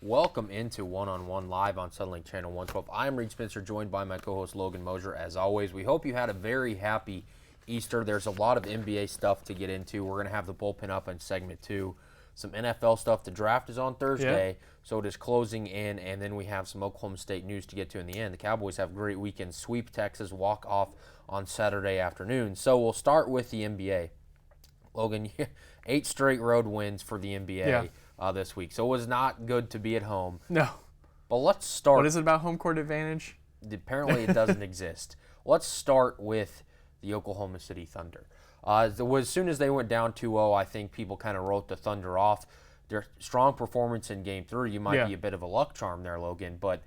Welcome into One-on-One live on Suddenlink Channel 112. I'm Reed Spencer, joined by my co-host Logan Mosier. As always, we hope you had a very happy Easter. There's a lot of NBA stuff to get into. We're going to have the bullpen up in segment 2. Some NFL stuff. The draft is on Thursday, so it is closing in, and then we have some Oklahoma State news to get to in the end. The Cowboys have a great weekend. Sweep Texas, walk off on Saturday afternoon. So we'll start with the NBA. Logan, 8 straight road wins for the NBA this week. So it was not good to be at home. No. But let's start. What is it about home court advantage? Apparently it doesn't exist. Let's start with the Oklahoma City Thunder. As soon as they went down 2-0, I think people kind of wrote the Thunder off. Their strong performance in Game 3, you might be a bit of a luck charm there, Logan, but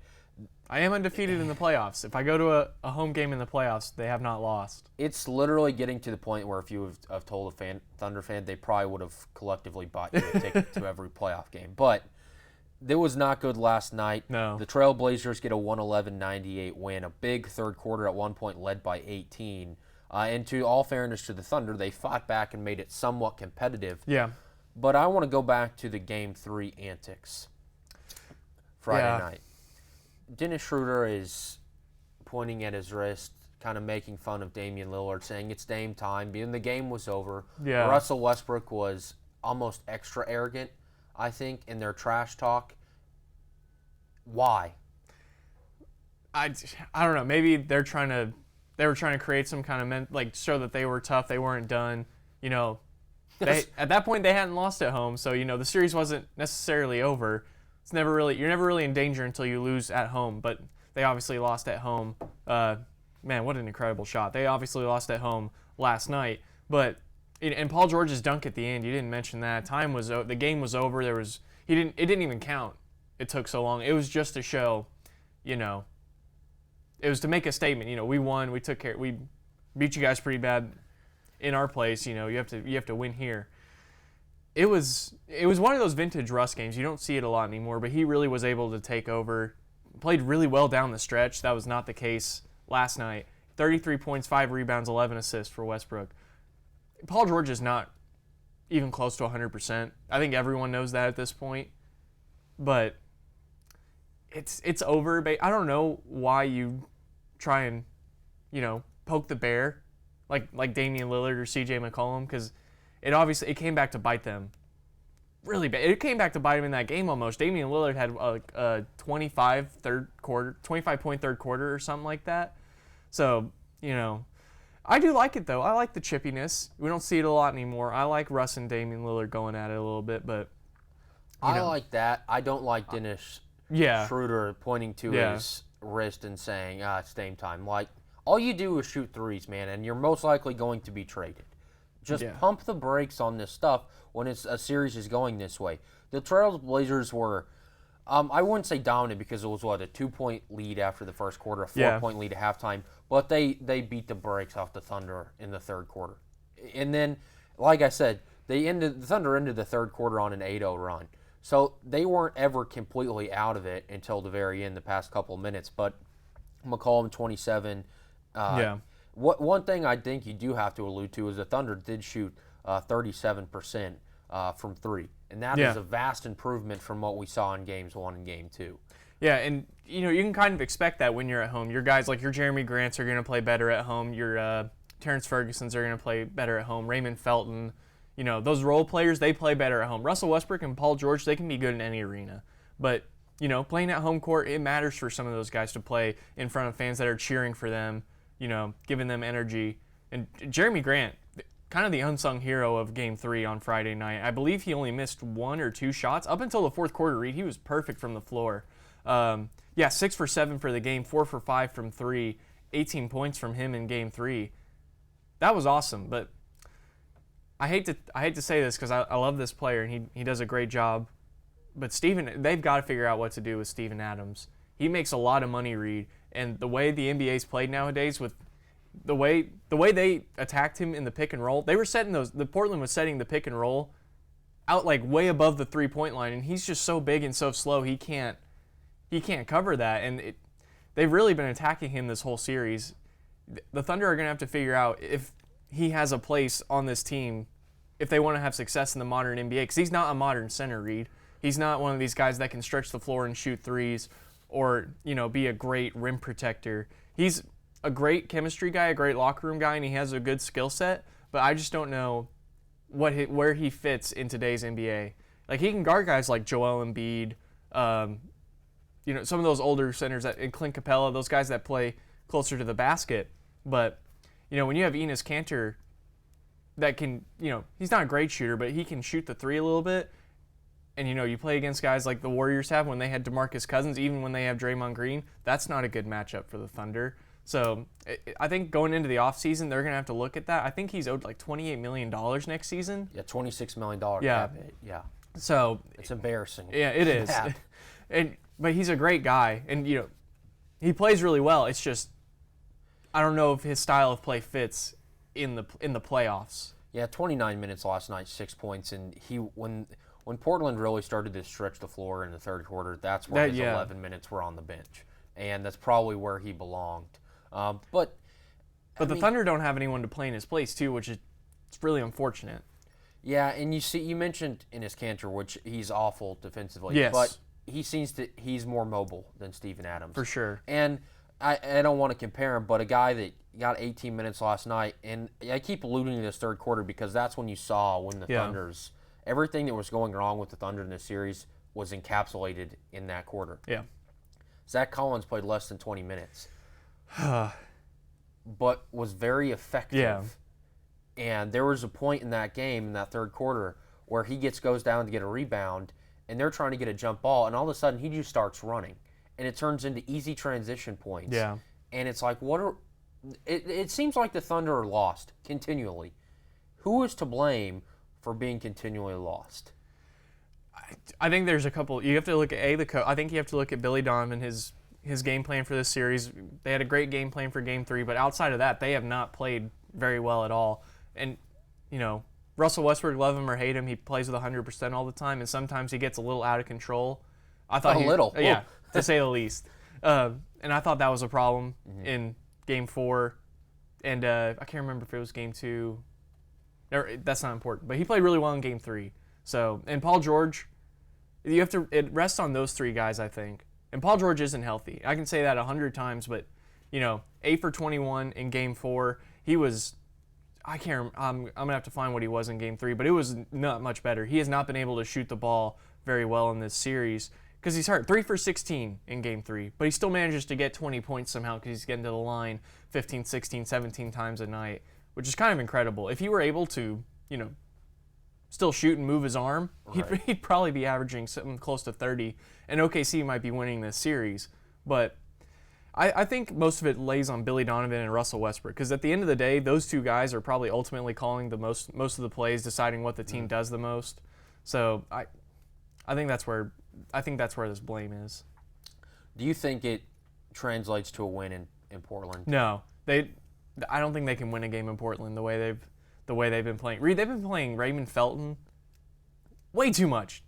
I am undefeated in the playoffs. If I go to a home game in the playoffs, they have not lost. It's literally getting to the point where if you have told a Thunder fan, they probably would have collectively bought you a ticket to every playoff game. But it was not good last night. No. The Trailblazers get a 111-98 win, a big third quarter at one point led by 18. And to all fairness to the Thunder, they fought back and made it somewhat competitive. Yeah. But I want to go back to the Game 3 antics Friday night. Dennis Schroeder is pointing at his wrist, kind of making fun of Damian Lillard, saying it's Dame time, and the game was over. Yeah. Russell Westbrook was almost extra arrogant, I think, in their trash talk. Why? I don't know. Maybe they were trying to create some kind of show that they were tough. They weren't done. You know, at that point they hadn't lost at home, so the series wasn't necessarily over. You're never really in danger until you lose at home, but they obviously lost at home. Man, what an incredible shot. They obviously lost at home last night, but and Paul George's dunk at the end, you didn't mention that. The game was over. It didn't even count. It took so long. It was just to show, it was to make a statement. We won. We took care. We beat you guys pretty bad in our place. You have to win here. It was one of those vintage Russ games. You don't see it a lot anymore, but he really was able to take over. Played really well down the stretch. That was not the case last night. 33 points, 5 rebounds, 11 assists for Westbrook. Paul George is not even close to 100%. I think everyone knows that at this point. But it's over. I don't know why you try and, poke the bear like Damian Lillard or CJ McCollum, because it came back to bite them really bad. It came back to bite him in that game almost. Damian Lillard had a 25-point third quarter or something like that. So, I do like it, though. I like the chippiness. We don't see it a lot anymore. I like Russ and Damian Lillard going at it a little bit, but I like that. I don't like Dennis Schroeder pointing to his wrist and saying, it's Dame time. Like, all you do is shoot threes, man, and you're most likely going to be traded. Just pump the brakes on this stuff when a series is going this way. The Trailblazers were, I wouldn't say dominant because it was, a 2-point lead after the first quarter, a 4-point lead at halftime, but they beat the brakes off the Thunder in the third quarter. And then, like I said, the Thunder ended the third quarter on an 8-0 run. So they weren't ever completely out of it until the very end, the past couple of minutes. But McCollum, 27. One thing I think you do have to allude to is the Thunder did shoot 37% from 3. And that is a vast improvement from what we saw in Games 1 and Game 2. Yeah, and you can kind of expect that when you're at home. Your guys like your Jeremy Grants are going to play better at home. Your Terrence Fergusons are going to play better at home. Raymond Felton, those role players, they play better at home. Russell Westbrook and Paul George, they can be good in any arena. But, playing at home court, it matters for some of those guys to play in front of fans that are cheering for them, giving them energy. And Jeremy Grant, kind of the unsung hero of Game 3 on Friday night. I believe he only missed 1 or 2 shots. Up until the fourth quarter, Reed, he was perfect from the floor. 6 for 7 for the game, 4 for 5 from 3, 18 points from him in Game 3. That was awesome, but I hate to say this because I love this player and he does a great job. But they've got to figure out what to do with Steven Adams. He makes a lot of money, Reed, and the way the NBA's played nowadays with the way they attacked him in the pick and roll, they were setting the Portland was setting the pick and roll out like way above the 3-point line, and he's just so big and so slow he can't cover that, and they've really been attacking him this whole series. The Thunder are going to have to figure out if he has a place on this team if they want to have success in the modern NBA, because he's not a modern center, Reed. He's not one of these guys that can stretch the floor and shoot threes or, be a great rim protector. He's a great chemistry guy, a great locker room guy, and he has a good skill set, but I just don't know where he fits in today's NBA. Like, he can guard guys like Joel Embiid, some of those older centers, and Clint Capella, those guys that play closer to the basket. But, when you have Enes Kanter that can, he's not a great shooter, but he can shoot the three a little bit. And, you play against guys like the Warriors have when they had DeMarcus Cousins, even when they have Draymond Green. That's not a good matchup for the Thunder. So I think going into the offseason, they're going to have to look at that. I think he's owed like $28 million next season. Yeah, $26 million cap hit. Yeah. So it's embarrassing. Yeah, it is. But he's a great guy. And, he plays really well. It's just, I don't know if his style of play fits in the playoffs. Yeah, 29 minutes last night, 6 points. And when Portland really started to stretch the floor in the third quarter, that's where his 11 minutes were on the bench. And that's probably where he belonged. But the Thunder don't have anyone to play in his place, too, which is really unfortunate. Yeah, and you mentioned Enes Kanter, which he's awful defensively. Yes. But he's more mobile than Steven Adams. For sure. And I don't want to compare him, but a guy that got 18 minutes last night, and I keep alluding to this third quarter because that's when you saw when the Thunder's everything that was going wrong with the Thunder in this series was encapsulated in that quarter. Yeah. Zach Collins played less than 20 minutes, but was very effective. Yeah. And there was a point in that game, in that third quarter, where he goes down to get a rebound, and they're trying to get a jump ball, and all of a sudden he just starts running. And it turns into easy transition points. Yeah. And it's like, it seems like the Thunder are lost continually. Who is to blame for being continually lost? I think there's a couple. You have to look at I think you have to look at Billy Donovan, his game plan for this series. They had a great game plan for Game 3, but outside of that, they have not played very well at all. And Russell Westbrook, love him or hate him, he plays with 100% all the time, and sometimes he gets a little out of control. I thought yeah, to say the least. And I thought that was a problem in Game 4, and I can't remember if it was Game 2. That's not important, but he played really well in Game 3. So, and Paul George, it rests on those three guys, I think. And Paul George isn't healthy. I can say that 100 times, but 8 for 21 in Game 4. He was, I'm gonna have to find what he was in Game 3, but it was not much better. He has not been able to shoot the ball very well in this series because he's hurt. 3 for 16 in Game 3, but he still manages to get 20 points somehow because he's getting to the line 15, 16, 17 times a night, which is kind of incredible. If he were able to, still shoot and move his arm, right, he'd probably be averaging something close to 30, and OKC might be winning this series. But I think most of it lays on Billy Donovan and Russell Westbrook, because at the end of the day, those two guys are probably ultimately calling the most of the plays, deciding what the team does the most. So I think that's where this blame is. Do you think it translates to a win in Portland? No, I don't think they can win a game in Portland the way they've been playing. Reed, they've been playing Raymond Felton way too much.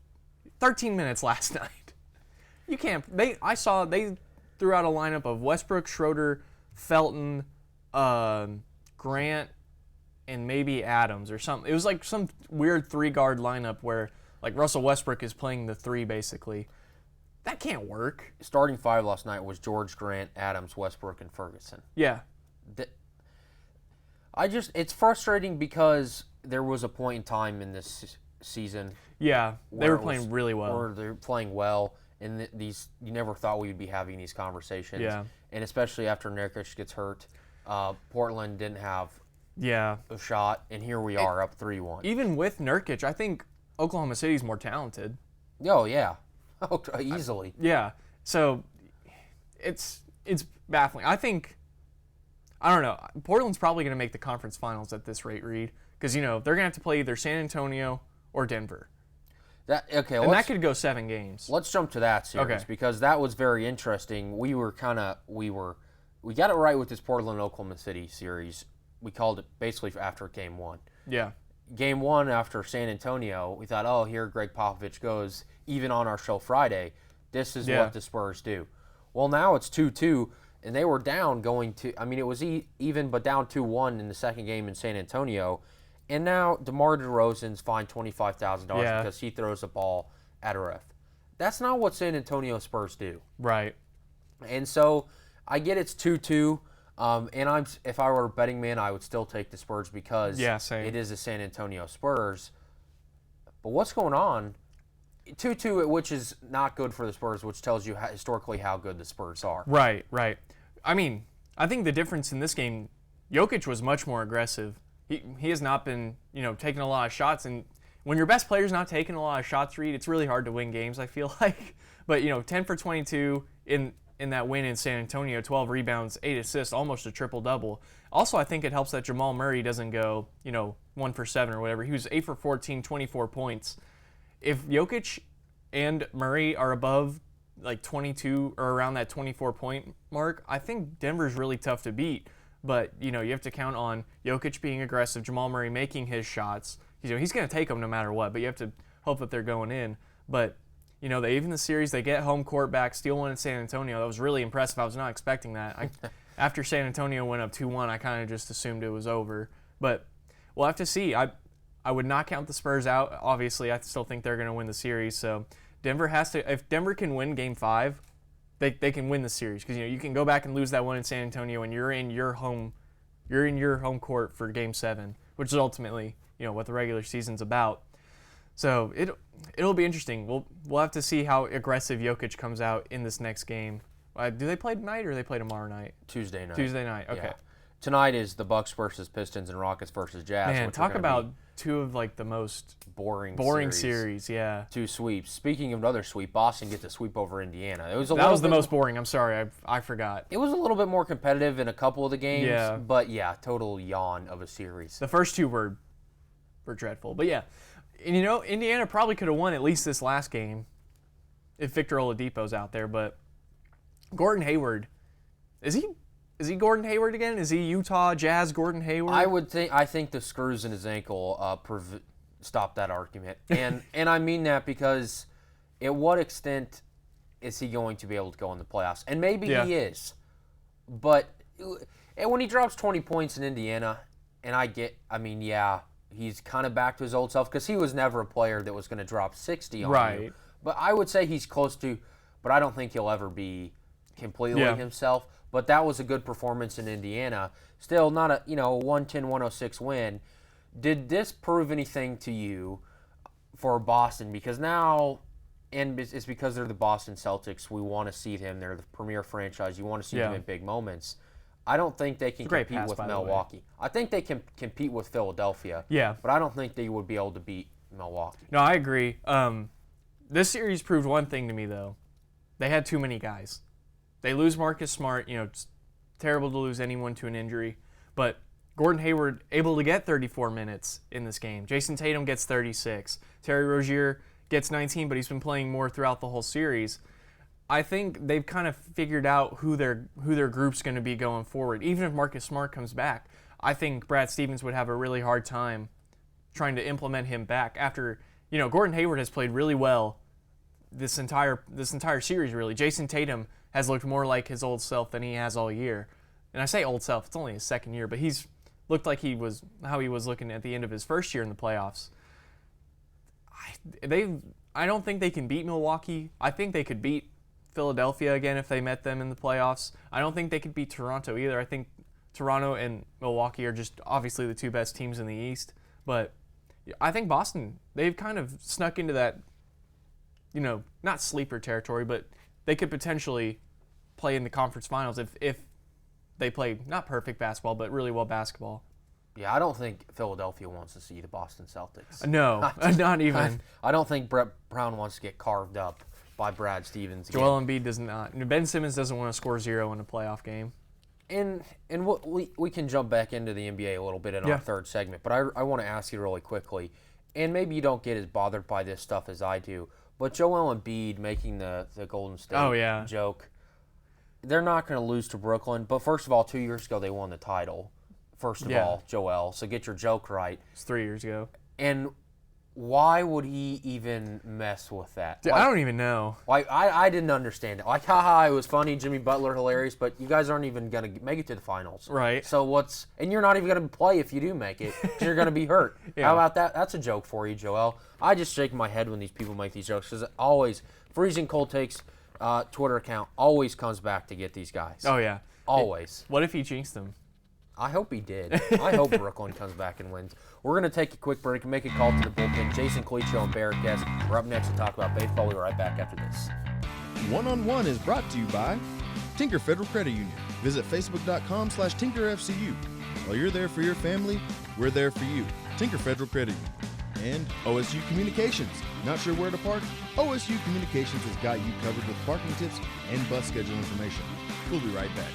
13 minutes last night. You can't. I saw they threw out a lineup of Westbrook, Schroeder, Felton, Grant, and maybe Adams or something. It was like some weird 3-guard lineup where like Russell Westbrook is playing the 3 basically. That can't work. Starting 5 last night was George, Grant, Adams, Westbrook, and Ferguson. Yeah. It's frustrating because there was a point in time in this season. Yeah, they were playing really well. Or they're playing well, and you never thought we would be having these conversations. Yeah. And especially after Nurkic gets hurt, Portland didn't have a shot, and here we are up 3-1. Even with Nurkic, I think Oklahoma City's more talented. Oh, yeah. Easily. Yeah. So it's baffling. I don't know. Portland's probably going to make the conference finals at this rate, Reed, because they're going to have to play either San Antonio or Denver. That could go 7 games. Let's jump to that series because that was very interesting. We got it right with this Portland Oklahoma City series. We called it basically after Game 1. Yeah. Game 1 after San Antonio, we thought, oh, here Greg Popovich goes. Even on our show Friday, this is what the Spurs do. Well, now it's 2-2, and they were down it was even, but down 2-1 in the second game in San Antonio. And now DeMar DeRozan's fined $25,000 because he throws the ball at Earth. That's not what San Antonio Spurs do. Right. And so I get it's 2-2. And if I were a betting man, I would still take the Spurs because it is the San Antonio Spurs. But what's going on? 2-2, which is not good for the Spurs, which tells you historically how good the Spurs are. Right. I mean, I think the difference in this game, Jokic was much more aggressive. He has not been, taking a lot of shots, and when your best player's not taking a lot of shots, Reed, it's really hard to win games, I feel like. But 10 for 22 in that win in San Antonio, 12 rebounds, 8 assists, almost a triple-double. Also, I think it helps that Jamal Murray doesn't go, 1 for 7 or whatever. He was 8 for 14, 24 points. If Jokic and Murray are above like 22 or around that 24-point mark, I think Denver's really tough to beat. But, you have to count on Jokic being aggressive, Jamal Murray making his shots. He's going to take them no matter what, but you have to hope that they're going in. But, they even the series, they get home court back, steal one in San Antonio. That was really impressive. I was not expecting that. After San Antonio went up 2-1, I kind of just assumed it was over. But we'll have to see. I would not count the Spurs out. Obviously, I still think they're going to win the series. So Denver has to. If Denver can win Game 5, they can win the series because you can go back and lose that one in San Antonio, and you're in your home court for Game 7, which is ultimately what the regular season's about. So it'll be interesting. We'll have to see how aggressive Jokic comes out in this next game. Do they play tonight or do they play tomorrow night? Tuesday night. Tuesday night. Okay. Yeah. Tonight is the Bucks versus Pistons and Rockets versus Jazz. Man, talk about two of like the most boring series. Yeah. 2 sweeps. Speaking of another sweep, Boston gets a sweep over Indiana. That was the most boring. I'm sorry, I forgot. It was a little bit more competitive in a couple of the games. Yeah. But yeah, total yawn of a series. The first 2 were dreadful. But yeah, and Indiana probably could have won at least this last game if Victor Oladipo's out there. But Gordon Hayward, is he Gordon Hayward again? Is he Utah Jazz Gordon Hayward? I think the screws in his ankle stop that argument, and I mean that because at what extent is he going to be able to go in the playoffs? And maybe he is, but when he drops 20 points in Indiana, he's kind of back to his old self because he was never a player that was going to drop 60 on you. But I would say he's close to, but I don't think he'll ever be completely himself. But that was a good performance in Indiana. Still not a 110-106 win. Did this prove anything to you for Boston? Because now, and it's because they're the Boston Celtics, we want to see them. They're the premier franchise. You want to see them in big moments. I don't think they can compete with Milwaukee. I think they can compete with Philadelphia. Yeah. But I don't think they would be able to beat Milwaukee. No, I agree. This series proved one thing to me, though. They had too many guys. They lose Marcus Smart. It's terrible to lose anyone to an injury. But Gordon Hayward able to get 34 minutes in this game. Jason Tatum gets 36. Terry Rozier gets 19, but he's been playing more throughout the whole series. I think they've kind of figured out who their group's going to be going forward. Even if Marcus Smart comes back, I think Brad Stevens would have a really hard time trying to implement him back after, Gordon Hayward has played really well this entire series, really. Jason Tatum has looked more like his old self than he has all year. And I say old self, it's only his second year, but he's looked like how he was looking at the end of his first year in the playoffs. I don't think they can beat Milwaukee. I think they could beat Philadelphia again if they met them in the playoffs. I don't think they could beat Toronto either. I think Toronto and Milwaukee are just obviously the 2 best teams in the East. But I think Boston, they've kind of snuck into that, not sleeper territory, but they could potentially play in the conference finals if they play not perfect basketball, but really well basketball. Yeah, I don't think Philadelphia wants to see the Boston Celtics. No, not even. I don't think Brett Brown wants to get carved up by Brad Stevens again. Joel Embiid does not. Ben Simmons doesn't want to score 0 in a playoff game. And we can jump back into the NBA a little bit in our third segment, but I want to ask you really quickly, and maybe you don't get as bothered by this stuff as I do, but Joel Embiid making the Golden State joke, they're not going to lose to Brooklyn, but first of all, 2 years ago they won the title. First of all, Joel, so get your joke right. It's 3 years ago. And Why would he even mess with that? Dude, I don't even know. Like, I didn't understand it. Like, haha, it was funny, Jimmy Butler, hilarious, but you guys aren't even going to make it to the finals. Right. So and you're not even going to play if you do make it, because you're going to be hurt. Yeah. How about that? That's a joke for you, Joel. I just shake my head when these people make these jokes, because always, Freezing Cold Takes Twitter account always comes back to get these guys. Oh, yeah. Always. What if he jinxed them? I hope he did. I hope Brooklyn comes back and wins. We're going to take a quick break and make a call to the bullpen. Jason Cliccio and Barrett Guest. We're up next to talk about baseball. We'll be right back after this. One-on-One is brought to you by Tinker Federal Credit Union. Visit facebook.com/TinkerFCU. While you're there for your family, we're there for you. Tinker Federal Credit Union. And OSU Communications. Not sure where to park? OSU Communications has got you covered with parking tips and bus schedule information. We'll be right back.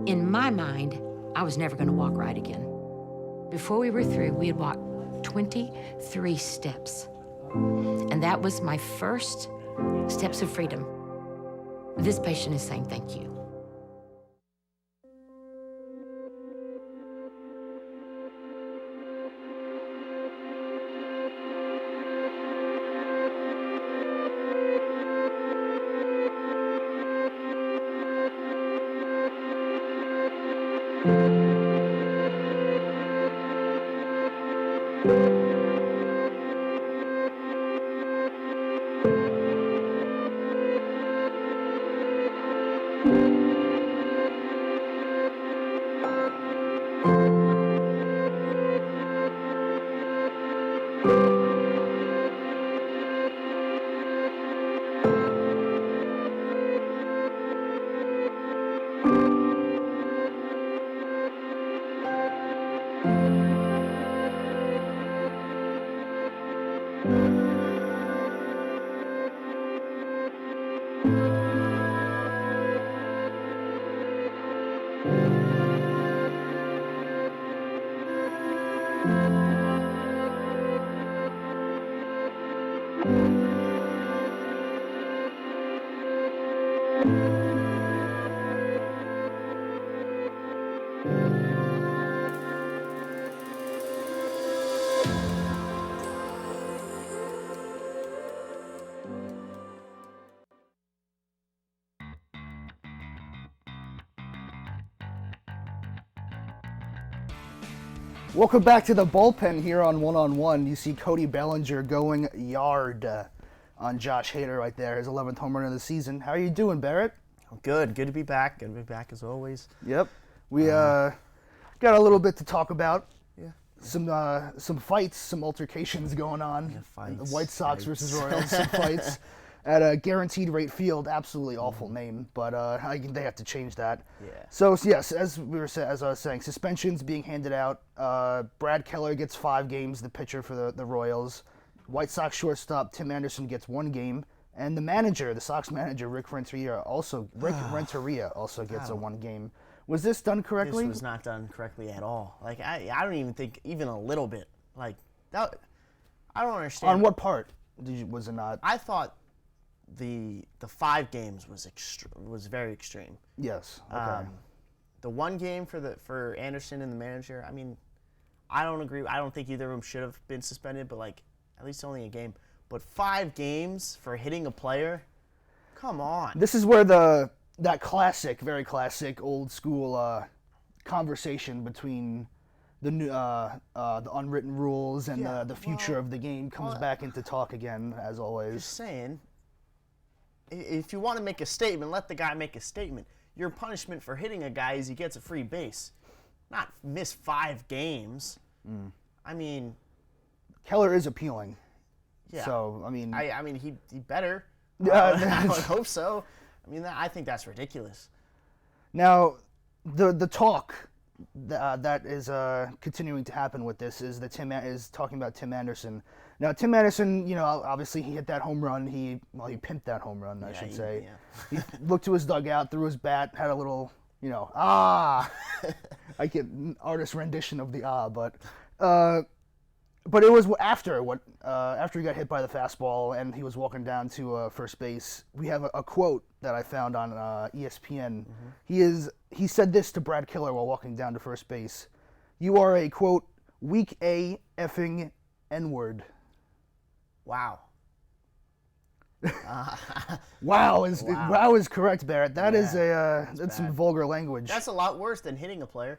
In my mind, I was never going to walk right again. Before we were through, we had walked 23 steps. And that was my first steps of freedom. This patient is saying thank you. Welcome back to the bullpen here on One-on-One. You see Cody Bellinger going yard on Josh Hader right there, his 11th home run of the season. How are you doing, Barrett? Good. Good to be back. Good to be back as always. Yep. We got a little bit to talk about. Yeah. Some fights, some altercations going on. Yeah, fights. The White Sox versus Royals, some fights at a Guaranteed Rate Field. Absolutely awful name, but they have to change that. Yeah. So yes, as I was saying, suspensions being handed out. Brad Keller gets 5 games, the pitcher for the Royals. White Sox shortstop Tim Anderson gets 1 game, and the Sox manager Rick Renteria also gets a 1 game. Was this done correctly? This was not done correctly at all. Like I don't even think even a little bit. Like that, I don't understand. On what part was it not? I thought the 5 games was very extreme. Yes. Okay. The 1 game for Anderson and the manager. I mean, I don't agree. I don't think either of them should have been suspended, but like at least only a game. But 5 games for hitting a player, come on. This is where that classic, very classic, old school conversation between the new the unwritten rules and Yeah, the future of the game comes back into talk again, as always. Just saying, if you want to make a statement, let the guy make a statement. Your punishment for hitting a guy is he gets a free base, not miss 5 games. I mean, Keller is appealing. yeah. So I mean, I mean, he better. Yeah. I would hope so. I mean, I think that's ridiculous. now the talk that is continuing to happen with this is that Tim is talking about Tim Anderson. Now Tim Anderson, obviously he hit that home run. He pimped that home run, I should say. Yeah. He looked to his dugout, threw his bat, had a little, I get an artist rendition of the but it was after he got hit by the fastball and he was walking down to first base. We have a quote that I found on ESPN. He said this to Brad Keller while walking down to first base: "You are a quote weak A effing N-word." Wow. Wow is correct, Barrett. That is that's some bad. vulgar language. That's a lot worse than hitting a player.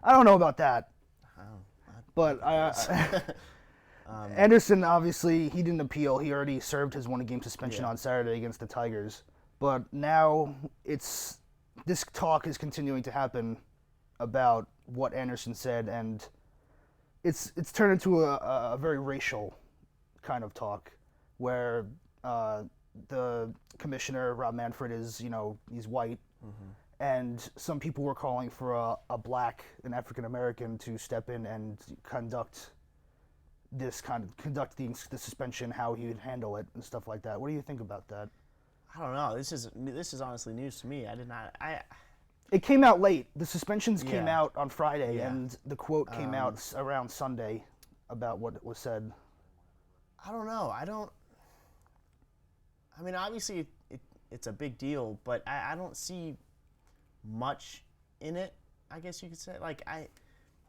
I don't know about that. But Anderson, obviously, he didn't appeal. He already served his 1-game suspension on Saturday against the Tigers. But now this talk is continuing to happen about what Anderson said, and it's turned into a very racial kind of talk, where the commissioner, Rob Manfred, is, he's white. And some people were calling for an African American to step in and conduct the suspension, how he would handle it and stuff like that. What do you think about that? I don't know. This is honestly news to me. It came out late. The suspensions came Yeah. out on Friday, Yeah. and the quote came out around Sunday about what was said. I don't know. I mean, obviously it's a big deal, but I don't see much in it, I guess you could say. Like I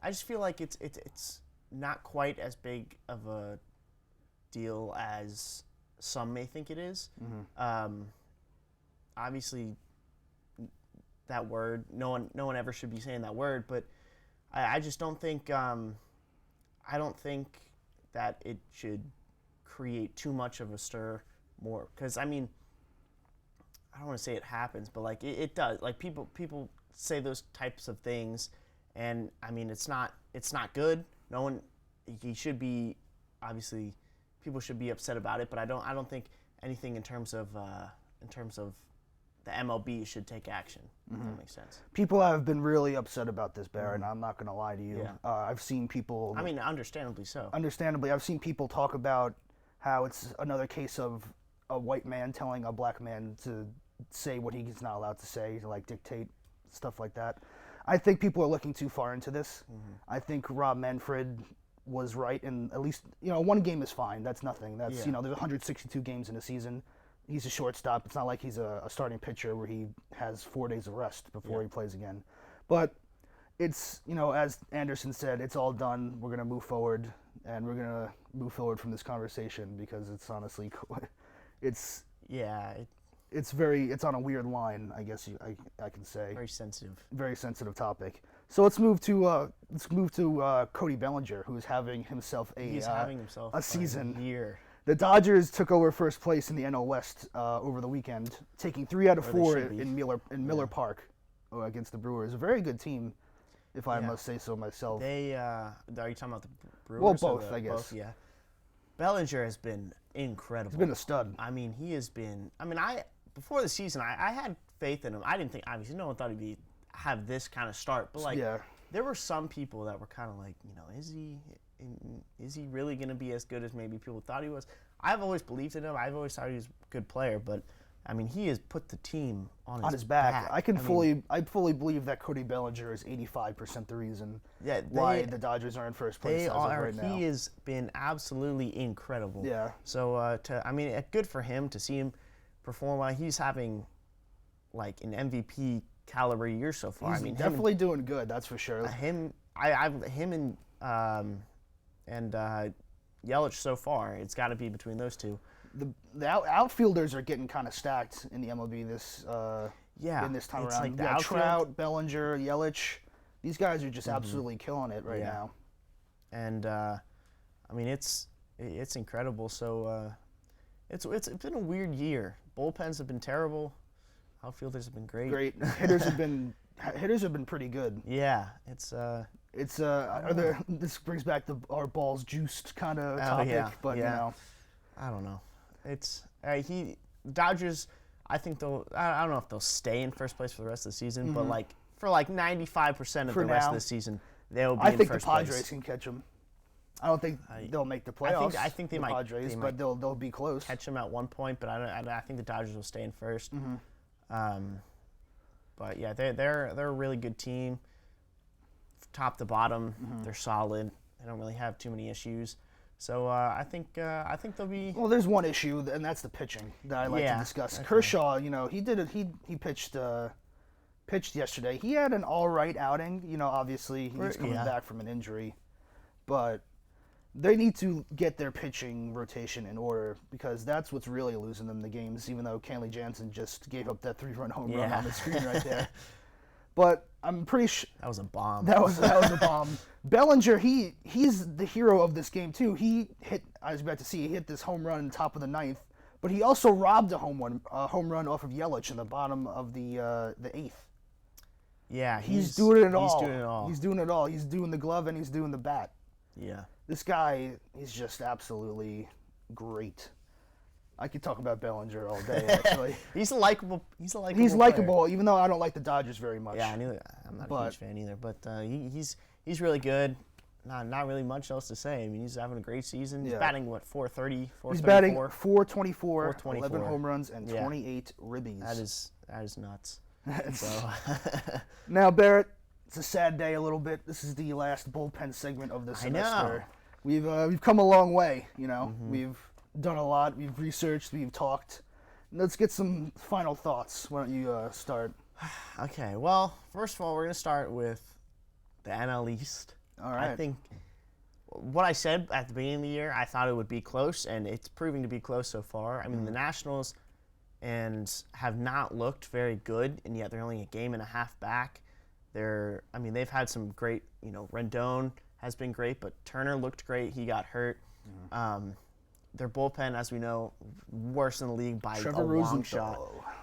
just feel like it's not quite as big of a deal as some may think it is. Obviously, that word, no one ever should be saying that word, but I just don't think I don't think that it should create too much of a stir more, because I mean, I don't want to say it happens, but like it does. Like people say those types of things, and I mean it's not good. He should be, obviously, people should be upset about it, but I don't think anything in terms of the MLB should take action. If that makes sense. People have been really upset about this, Barrett. I'm not going to lie to you. Yeah. I've seen people. I mean, understandably so. Understandably, I've seen people talk about how it's another case of a white man telling a black man to say what he's not allowed to say, to like dictate stuff like that. I think people are looking too far into this. I think Rob Manfred was right, and at least 1 game is fine. That's nothing. That's there's 162 games in a season. He's a shortstop. It's not like he's a starting pitcher where he has 4 days of rest before he plays again. But it's as Anderson said, it's all done. We're gonna move forward, and we're gonna move forward from this conversation because it's honestly it's on a weird line, I guess I can say. Very sensitive topic. So let's move to Cody Bellinger, who's having himself a season. Year. The Dodgers took over first place in the NL West over the weekend, taking 3 out of 4 in Miller Park against the Brewers. A very good team, if I must say so myself. Are you talking about the Brewers? Well, both, I guess. Both, yeah. Bellinger has been incredible. He's been a stud. I mean, he has been. I mean, before the season, I had faith in him. I didn't think, obviously, no one thought he'd have this kind of start. But like, there were some people that were kind of like, is he really going to be as good as maybe people thought he was? I've always believed in him. I've always thought he was a good player, but I mean, he has put the team on his back. I fully believe that Cody Bellinger is 85% the reason why the Dodgers are in first place right now. He has been absolutely incredible. Yeah. So good for him to see him perform well. He's having like an MVP caliber year so far. He's definitely doing good. That's for sure. Him and Yelich so far. It's got to be between those two. The outfielders are getting kind of stacked in the MLB in this time it's around. like Trout, Bellinger, Yelich. These guys are just absolutely killing it right now. And I mean, it's incredible. So it's been a weird year. Bullpens have been terrible. Outfielders have been great. Hitters have been pretty good. Yeah, this brings back our balls juiced kind of topic, but you know, I don't know. It's Dodgers. I think I don't know if they'll stay in first place for the rest of the season, but like for like 95% of the rest of the season, they'll be in first place. I think the Padres can catch them. I don't think they'll make the playoffs. I think they might. Padres, but they'll be close. Catch them at one point, but I think the Dodgers will stay in first. But yeah, they're a really good team. Top to bottom, they're solid. They don't really have too many issues. So I think they'll be. Well, there's one issue, and that's the pitching that I like to discuss. Okay. Kershaw, you know, he pitched yesterday. He had an all right outing. You know, obviously he's coming back from an injury, but they need to get their pitching rotation in order because that's what's really losing them the games. Even though Kenley Jansen just gave up that 3-run home run on the screen right there. But I'm pretty sure that was a bomb. That was a bomb. Bellinger, he's the hero of this game too. He hit this home run in the top of the ninth, but he also robbed a home run off of Yelich in the bottom of the eighth. Yeah, he's doing it all. He's doing it all. He's doing the glove and he's doing the bat. Yeah. This guy is just absolutely great. I could talk about Bellinger all day, actually. He's likable. He's likable, even though I don't like the Dodgers very much. Yeah, I'm not a huge fan either. But he's really good. Not really much else to say. I mean, he's having a great season. He's batting, what, 430, 434? He's batting 424, 11 home runs, and 28 ribbies. That is nuts. So. Now, Barrett, it's a sad day a little bit. This is the last bullpen segment of the semester. I know. We've come a long way, you know. We've done a lot. We've researched. We've talked. Let's get some final thoughts. Why don't you start? Okay. Well, first of all, we're going to start with the NL East. All right. I think what I said at the beginning of the year, I thought it would be close, and it's proving to be close so far. I mean, the Nationals have not looked very good, and yet they're only a game and a half back. They've had some great, you know, Rendon has been great, but Turner looked great. He got hurt. Their bullpen, as we know, worse in the league by a long shot.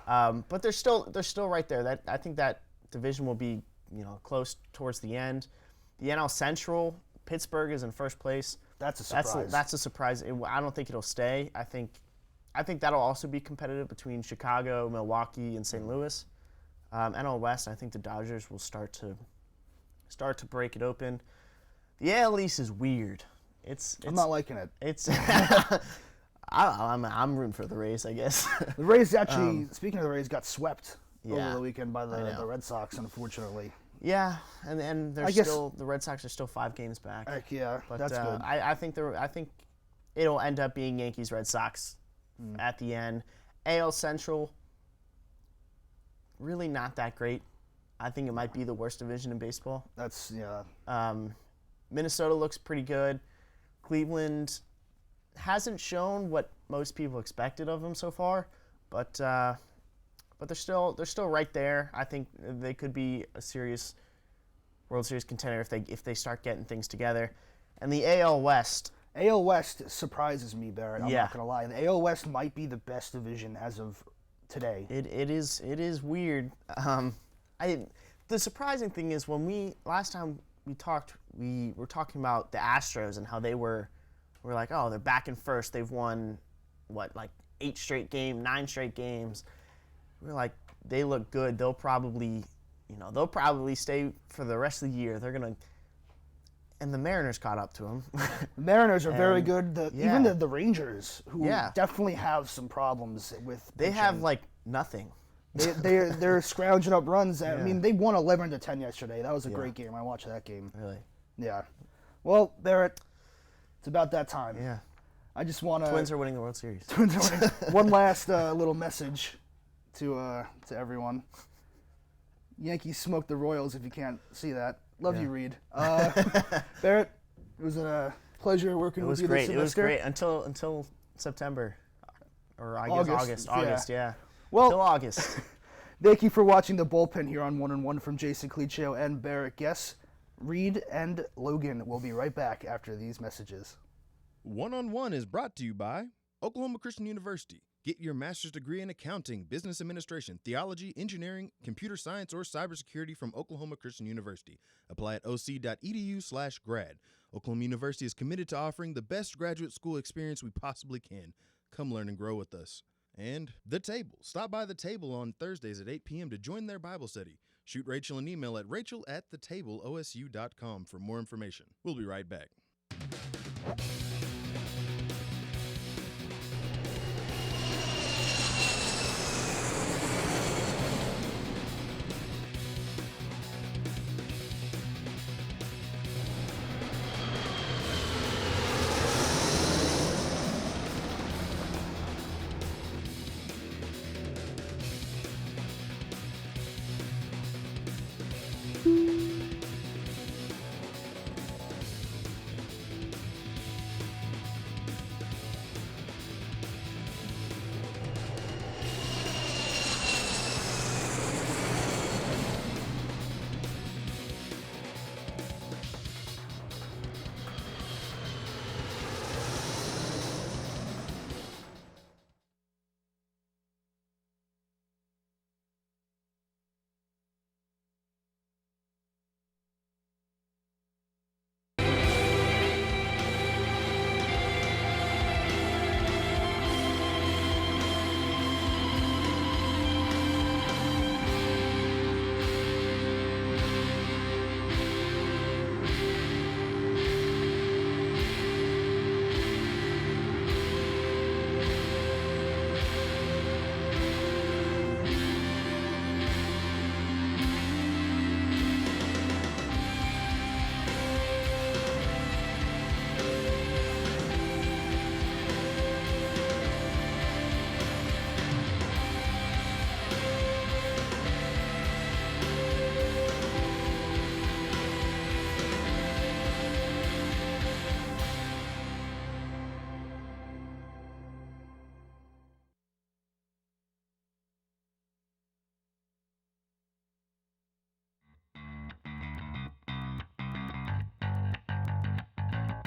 But they're still right there. I think that division will be, you know, close towards the end. The NL Central, Pittsburgh is in first place. That's a surprise. That's a surprise. I don't think it'll stay. I think that'll also be competitive between Chicago, Milwaukee, and St. Louis. NL West, I think the Dodgers will start to break it open. The AL East is weird. I'm not liking it. It's I'm rooting for the Rays, I guess. The Rays actually, speaking of the Rays, got swept over the weekend by the Red Sox, unfortunately. Yeah, and the Red Sox are still 5 games back. But that's good. I think it'll end up being Yankees Red Sox at the end. AL Central, really not that great. I think it might be the worst division in baseball. Minnesota looks pretty good. Cleveland hasn't shown what most people expected of them so far, but they're still right there. I think they could be a serious World Series contender if they start getting things together. And the AL West. AL West surprises me, Barrett. I'm not gonna lie. The AL West might be the best division as of today. It is weird. The surprising thing is last time we talked, we were talking about the Astros and how we're like, oh, they're back in first. They've won, 9 straight games. We're like, they look good. They'll probably stay for the rest of the year. And the Mariners caught up to them. The Mariners are very good. Even the Rangers, who definitely have some problems with pitching. They have nothing. They're scrounging up runs. I mean, they won 11-10 yesterday. That was a great game. I watched that game. Really? Yeah. Well, Barrett, it's about that time. Yeah. I just want to. Twins are winning the World Series. Twins are winning. One last little message to everyone. Yankees smoked the Royals. If you can't see that, love you, Reed. Barrett, it was a pleasure working with you this semester. It was great until September, or I guess August. Yeah. Well, until August. Thank you for watching The Bullpen here on 1-on-1 from Jason Cliccio and Barrett Guess. Reed and Logan will be right back after these messages. One-on-One is brought to you by Oklahoma Christian University. Get your master's degree in accounting, business administration, theology, engineering, computer science, or cybersecurity from Oklahoma Christian University. Apply at oc.edu/grad. Oklahoma University is committed to offering the best graduate school experience we possibly can. Come learn and grow with us. And The Table. Stop by The Table on Thursdays at 8 p.m. to join their Bible study. Shoot Rachel an email at rachel@thetableosu.com for more information. We'll be right back.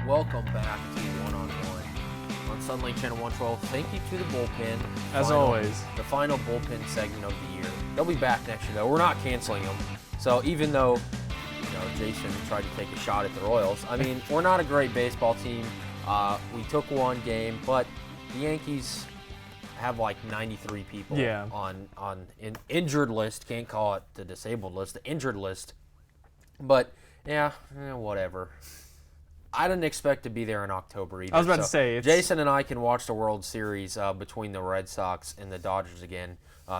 Welcome back to One-on-One on Sunlight Channel 112. Thank you to the bullpen. As always. The final bullpen segment of the year. They'll be back next year, though. We're not canceling them. So even though, Jason tried to take a shot at the Royals, I mean, we're not a great baseball team. We took one game, but the Yankees have like 93 people on an injured list. Can't call it the disabled list, the injured list. But, whatever. I didn't expect to be there in October either. I was about to say. Jason and I can watch the World Series between the Red Sox and the Dodgers again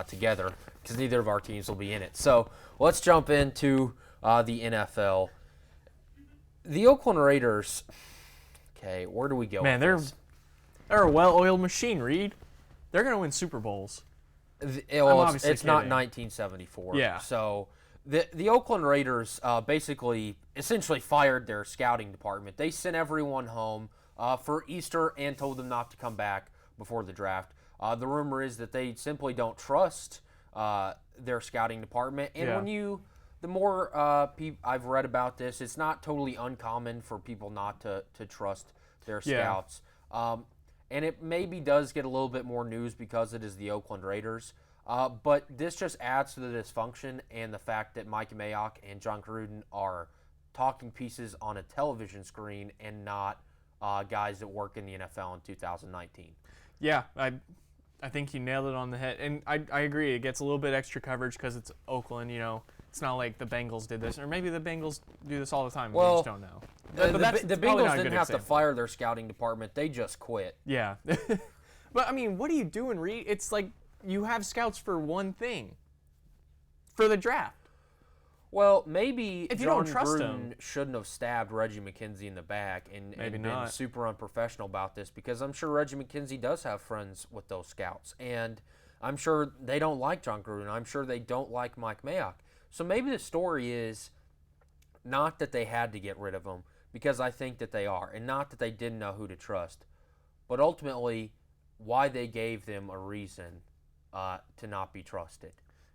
together because neither of our teams will be in it. So let's jump into the NFL. The Oakland Raiders. Okay, where do we go? Man, they're a well-oiled machine, Reed. They're going to win Super Bowls. It's not 1974. Yeah. So the Oakland Raiders essentially fired their scouting department. They sent everyone home for Easter and told them not to come back before the draft. The rumor is that they simply don't trust their scouting department. And the more I've read about this, it's not totally uncommon for people not to trust their scouts. And it maybe does get a little bit more news because it is the Oakland Raiders. But this just adds to the dysfunction and the fact that Mike Mayock and John Gruden are talking pieces on a television screen and not guys that work in the NFL in 2019. Yeah, I think you nailed it on the head. And I agree. It gets a little bit extra coverage because it's Oakland, It's not like the Bengals did this. Or maybe the Bengals do this all the time. We just don't know. The Bengals didn't have to fire their scouting department. They just quit. Yeah. But, I mean, what are you doing, Reed? It's like you have scouts for one thing, for the draft. Well, maybe if you John don't trust Gruden him, shouldn't have stabbed Reggie McKenzie in the back and been super unprofessional about this, because I'm sure Reggie McKenzie does have friends with those scouts, and I'm sure they don't like John Gruden. I'm sure they don't like Mike Mayock. So maybe the story is not that they had to get rid of him, because I think that they are, and not that they didn't know who to trust, but ultimately why they gave them a reason to not be trusted.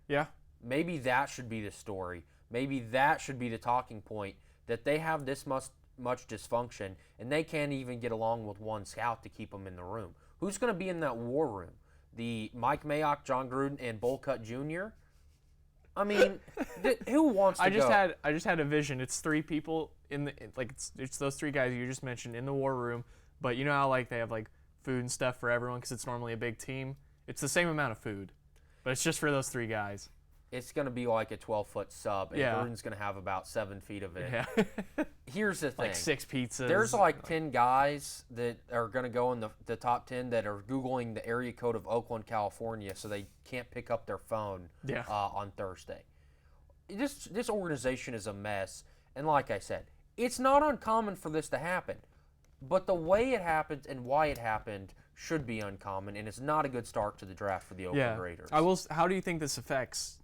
Yeah. Maybe that should be the story. Maybe that should be the talking point, that they have this much dysfunction and they can't even get along with one scout to keep them in the room. Who's going to be in that war room? The Mike Mayock, John Gruden, and Bullcut Jr.? I mean, who wants to go? I just had a vision. It's three people it's those three guys you just mentioned in the war room. But you know how like they have like food and stuff for everyone because it's normally a big team. It's the same amount of food, but it's just for those three guys. It's going to be like a 12-foot sub, and Gruden's going to have about 7 feet of it. Yeah. Here's the thing. Like 6 pizzas. There's like 10 guys that are going to go in the top 10 that are Googling the area code of Oakland, California, so they can't pick up their phone on Thursday. This organization is a mess, and like I said, it's not uncommon for this to happen. But the way it happened and why it happened should be uncommon, and it's not a good start to the draft for the Oakland Raiders. How do you think this affects?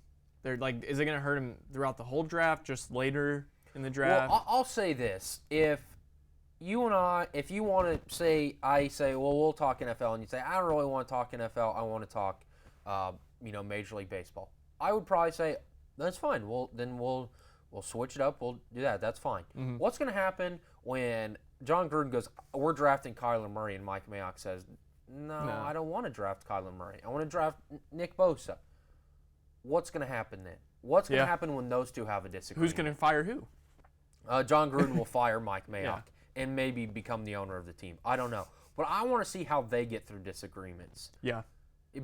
Is it going to hurt him throughout the whole draft, just later in the draft? Well, I'll say this: if you want to say, well, we'll talk NFL, and you say, I don't really want to talk NFL. I want to talk, Major League Baseball. I would probably say that's fine. We'll switch it up. We'll do that. That's fine. Mm-hmm. What's going to happen when John Gruden goes, we're drafting Kyler Murray, and Mike Mayock says, no, I don't want to draft Kyler Murray. I want to draft Nick Bosa. What's going to happen then? What's going to happen when those two have a disagreement? Who's going to fire who? John Gruden will fire Mike Mayock and maybe become the owner of the team. I don't know. But I want to see how they get through disagreements. Yeah.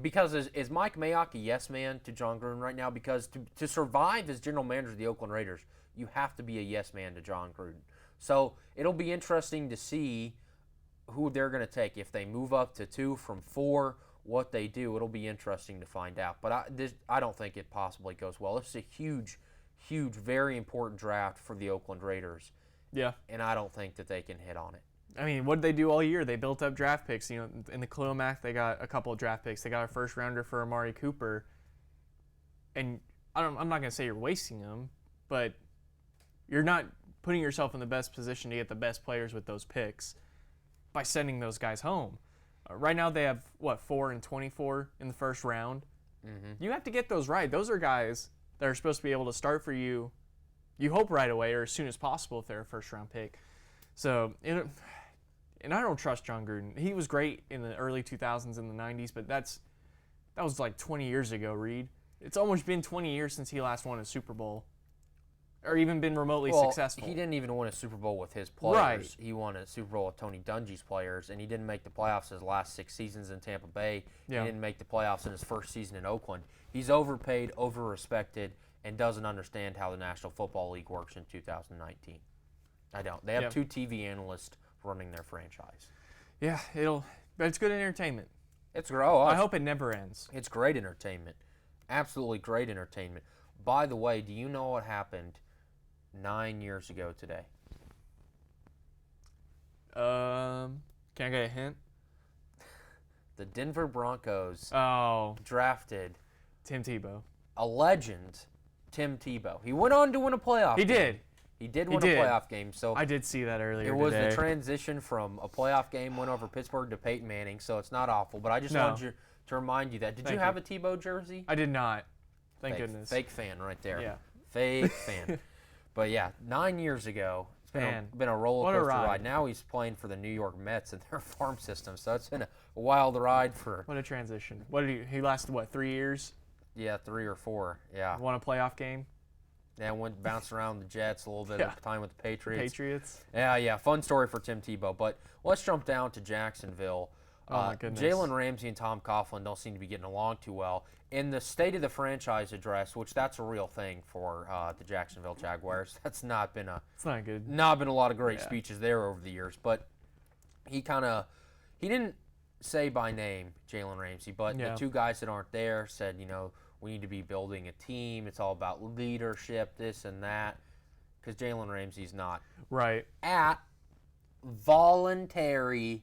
Because is Mike Mayock a yes man to John Gruden right now? Because to survive as general manager of the Oakland Raiders, you have to be a yes man to John Gruden. So it'll be interesting to see who they're going to take. If they move up to 2 from 4, what they do, it'll be interesting to find out. But I don't think it possibly goes well. This is a huge, very important draft for the Oakland Raiders. Yeah. And I don't think that they can hit on it. I mean, what did they do all year? They built up draft picks. You know, in the Khalil Mack, they got a couple of draft picks. They got a first rounder for Amari Cooper. And I'm not going to say you're wasting them, but you're not putting yourself in the best position to get the best players with those picks by sending those guys home. Right now they have, 4 and 24 in the first round. Mm-hmm. You have to get those right. Those are guys that are supposed to be able to start for you, you hope right away or as soon as possible if they're a first-round pick. So, and I don't trust John Gruden. He was great in the early 2000s and the 90s, but that was like 20 years ago, Reed. It's almost been 20 years since he last won a Super Bowl. Or even been remotely successful. He didn't even win a Super Bowl with his players. Right. He won a Super Bowl with Tony Dungy's players, and he didn't make the playoffs his last 6 seasons in Tampa Bay. Yeah. He didn't make the playoffs in his first season in Oakland. He's overpaid, overrespected, and doesn't understand how the National Football League works in 2019. I don't. They have 2 TV analysts running their franchise. Yeah, but it's good entertainment. I hope it never ends. It's great entertainment. Absolutely great entertainment. By the way, do you know what happened 9 years ago today? Can I get a hint? The Denver Broncos drafted Tim Tebow. A legend, Tim Tebow. He went on to win a playoff game. He did win a playoff game. So I did see that earlier It was today. the transition from a playoff game win over Pittsburgh to Peyton Manning, so it's not awful. But I just wanted to remind you that. Did you have a Tebow jersey? I did not. Thank goodness. Fake fan right there. Yeah. Fake fan. But yeah, 9 years ago, it's been a roller coaster ride. Now he's playing for the New York Mets in their farm system, so it's been a wild ride for. What a transition. He lasted 3 years? Yeah, 3 or 4. Yeah. Won a playoff game. Yeah, bounced around the Jets a little bit of time with the Patriots. Yeah. Fun story for Tim Tebow. But let's jump down to Jacksonville. Oh my goodness. Jalen Ramsey and Tom Coughlin don't seem to be getting along too well. In the State of the Franchise address, which that's a real thing for the Jacksonville Jaguars, that's not been it's not good. Not been a lot of great speeches there over the years. But he didn't say by name Jalen Ramsey, but the 2 guys that aren't there said, we need to be building a team. It's all about leadership, this and that, because Jalen Ramsey's not at voluntary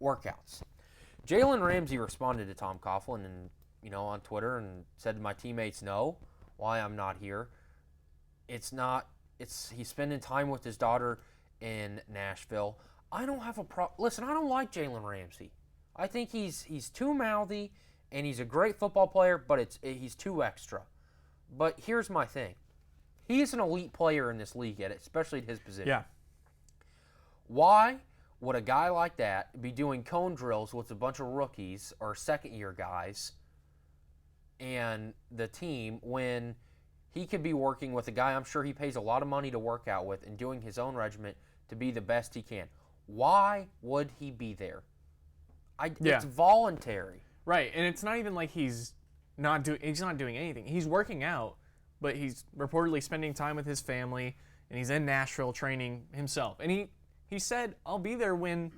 workouts. Jalen Ramsey responded to Tom Coughlin and on Twitter and said, my teammates know why I'm not here. He's spending time with his daughter in Nashville. I don't have a problem. Listen, I don't like Jalen Ramsey. I think he's too mouthy, and he's a great football player, but he's too extra. But here's my thing. He's an elite player in this league, especially at his position. Yeah. Why would a guy like that be doing cone drills with a bunch of rookies or second-year guys and the team when he could be working with a guy I'm sure he pays a lot of money to work out with and doing his own regiment to be the best he can? Why would he be there? It's voluntary. Right, and it's not even like he's not doing anything. He's working out, but he's reportedly spending time with his family, and he's in Nashville training himself. And he said, "I'll be there when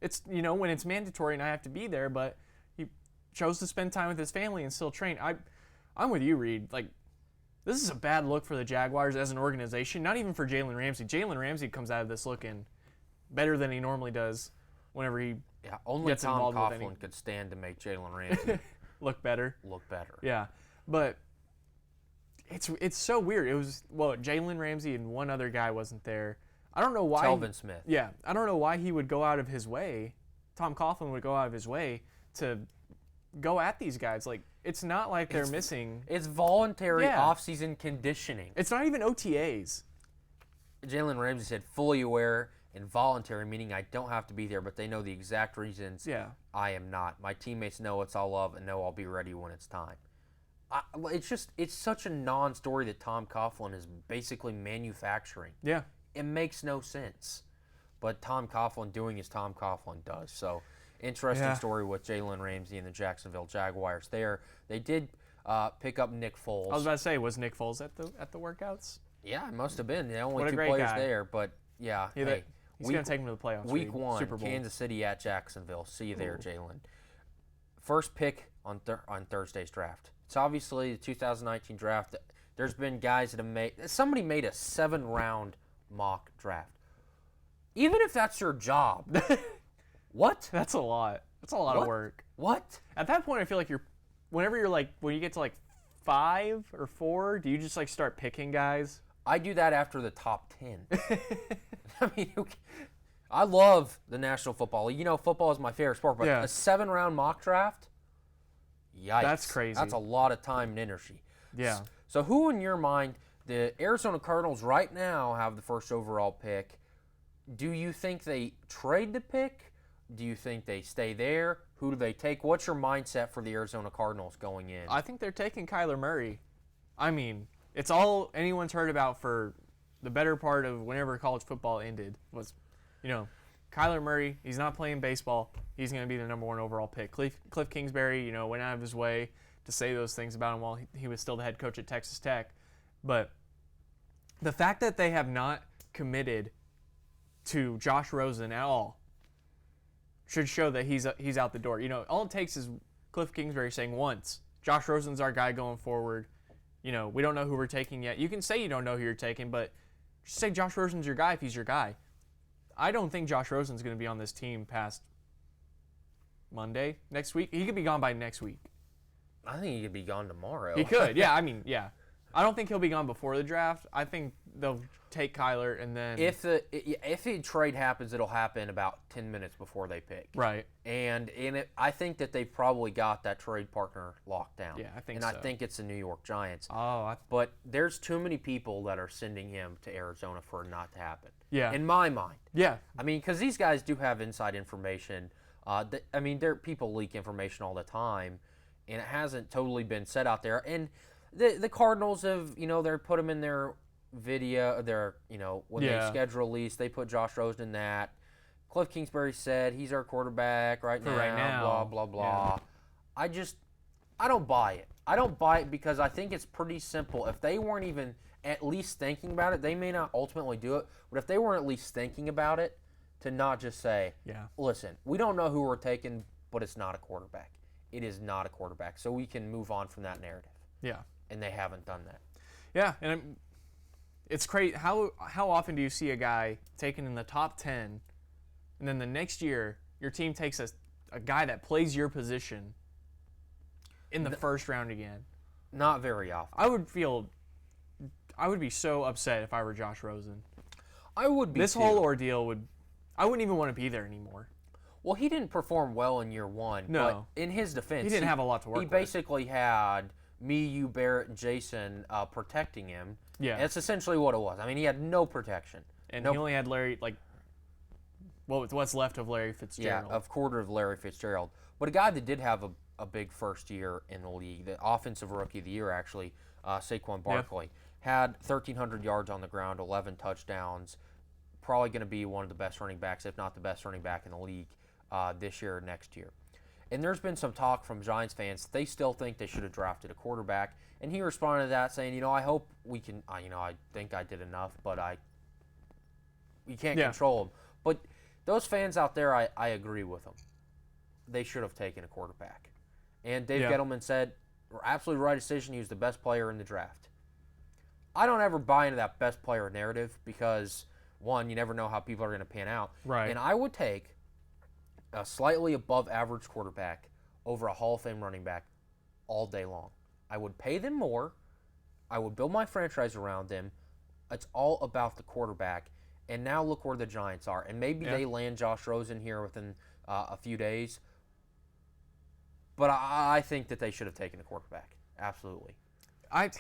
it's when it's mandatory and I have to be there." But he chose to spend time with his family and still train. I'm with you, Reed. Like, this is a bad look for the Jaguars as an organization. Not even for Jalen Ramsey. Jalen Ramsey comes out of this looking better than he normally does whenever he only gets Tom involved with Coughlin could stand to make Jalen Ramsey look better. Yeah, but it's so weird. It was Jalen Ramsey and one other guy wasn't there. I don't know why. Telvin Smith. Yeah, I don't know why he would go out of his way. Tom Coughlin would go out of his way to go at these guys. Like, it's not like they're missing. It's voluntary off-season conditioning. It's not even OTAs. Jalen Ramsey said fully aware and voluntary, meaning I don't have to be there, but they know the exact reasons I am not. My teammates know it's all love and know I'll be ready when it's time. It's such a non-story that Tom Coughlin is basically manufacturing. Yeah. It makes no sense. But Tom Coughlin doing as Tom Coughlin does. So, interesting story with Jalen Ramsey and the Jacksonville Jaguars there. They did pick up Nick Foles. I was about to say, was Nick Foles at the workouts? Yeah, it must have been. The only two great players guy. there. But, he's going to take him to the playoffs. Week 1, Super Bowl. Kansas City at Jacksonville. See you there, Jalen. First pick on Thursday's draft. It's obviously the 2019 draft. There's been guys that have made – somebody made a 7-round mock draft. Even if that's your job. What? That's a lot. That's a lot of work. What? At that point, I feel like when you get to like 5 or 4, do you just like start picking guys? I do that after the top 10. I mean, I love the National Football League. Football is my favorite sport, but a 7-round mock draft? Yikes. That's crazy. That's a lot of time and energy. Yeah. So who in your mind, the Arizona Cardinals right now have the first overall pick. Do you think they trade the pick? Do you think they stay there? Who do they take? What's your mindset for the Arizona Cardinals going in? I think they're taking Kyler Murray. I mean, it's all anyone's heard about for the better part of whenever college football ended was, Kyler Murray, he's not playing baseball. He's going to be the number 1 overall pick. Cliff Kingsbury, went out of his way to say those things about him while he was still the head coach at Texas Tech. But the fact that they have not committed to Josh Rosen at all should show that he's out the door. All it takes is Cliff Kingsbury saying once, Josh Rosen's our guy going forward. We don't know who we're taking yet. You can say you don't know who you're taking, but just say Josh Rosen's your guy if he's your guy. I don't think Josh Rosen's going to be on this team past Monday next week. He could be gone by next week. I think he could be gone tomorrow. He could, yeah. I mean, yeah. I don't think he'll be gone before the draft. I think they'll take Kyler and then if a trade happens, it'll happen about 10 minutes before they pick. Right. And I think that they've probably got that trade partner locked down. Yeah, I think and so. I think it's the New York Giants. Oh, but there's too many people that are sending him to Arizona for it not to happen. Yeah. In my mind. Yeah. I mean, because these guys do have inside information. People leak information all the time, and it hasn't totally been set out there. And the Cardinals have, they put him in their video, when they schedule release, they put Josh Rosen in that. Cliff Kingsbury said he's our quarterback right now, blah, blah, blah. Yeah. I don't buy it. I don't buy it because I think it's pretty simple. If they weren't even at least thinking about it, they may not ultimately do it, but if they weren't at least thinking about it, to not just say, listen, we don't know who we're taking, but it's not a quarterback. It is not a quarterback, so we can move on from that narrative. Yeah. And they haven't done that. Yeah, and it's crazy. How often do you see a guy taken in the top 10, and then the next year your team takes a guy that plays your position in the first round again? Not very often. I would be so upset if I were Josh Rosen. I would be. This whole ordeal I wouldn't even want to be there anymore. Well, he didn't perform well in year 1. No. But in his defense, he didn't have a lot to work with. He with. basically had me, you, Barrett, and Jason protecting him. Yeah. And that's essentially what it was. I mean, he had no protection. And he only had Larry, like, what's left of Larry Fitzgerald. Yeah, a quarter of Larry Fitzgerald. But a guy that did have a big first year in the league, the offensive rookie of the year, actually, Saquon Barkley, had 1,300 yards on the ground, 11 touchdowns, probably going to be one of the best running backs, if not the best running back in the league this year or next year. And there's been some talk from Giants fans. They still think they should have drafted a quarterback. And he responded to that saying, I hope we can, I think I did enough, but you can't control them. But those fans out there, I agree with them. They should have taken a quarterback. And Dave Gettleman said, absolutely right decision. He was the best player in the draft. I don't ever buy into that best player narrative because, one, you never know how people are going to pan out. Right. And I would take a slightly above average quarterback over a Hall of Fame running back all day long. I would pay them more. I would build my franchise around them. It's all about the quarterback. And now look where the Giants are. And maybe they land Josh Rosen here within a few days. But I think that they should have taken a quarterback. Absolutely. I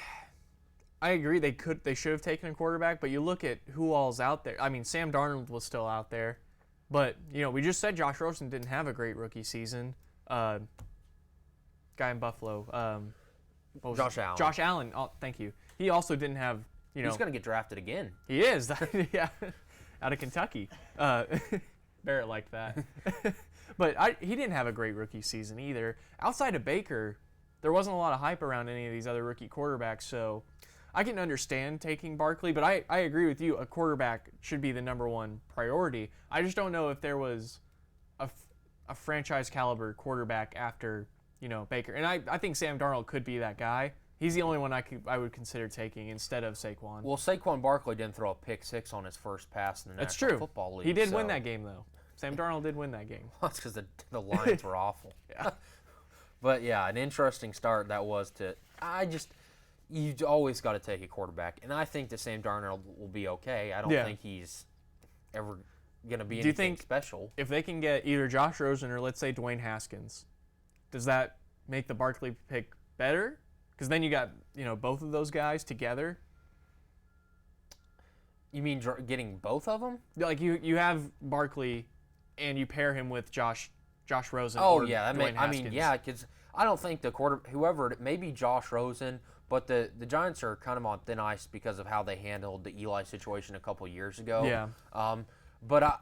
agree. They should have taken a quarterback. But you look at who all's out there. I mean, Sam Darnold was still out there. But, we just said Josh Rosen didn't have a great rookie season. Guy in Buffalo. Josh Allen. Josh Allen. Oh, thank you. He also didn't have, He's going to get drafted again. He is. Yeah. Out of Kentucky. Barrett liked that. But he didn't have a great rookie season either. Outside of Baker, there wasn't a lot of hype around any of these other rookie quarterbacks. So I can understand taking Barkley, but I agree with you. A quarterback should be the number one priority. I just don't know if there was a franchise caliber quarterback after, Baker. And I think Sam Darnold could be that guy. He's the only one I would consider taking instead of Saquon. Well, Saquon Barkley didn't throw a pick six on his first pass in the National Football League. He did win that game, though. Sam Darnold did win that game. Well, that's because the Lions were awful. Yeah. But, yeah, an interesting start that was to – you always got to take a quarterback. And I think that Sam Darnold will be okay. I don't think he's ever going to be anything special. If they can get either Josh Rosen or, let's say, Dwayne Haskins, does that make the Barkley pick better? Because then you got, both of those guys together. You mean getting both of them? Like you have Barkley, and you pair him with Josh Rosen. Oh or yeah, Dwayne Haskins. because I don't think whoever maybe Josh Rosen, but the Giants are kind of on thin ice because of how they handled the Eli situation a couple years ago. Yeah. But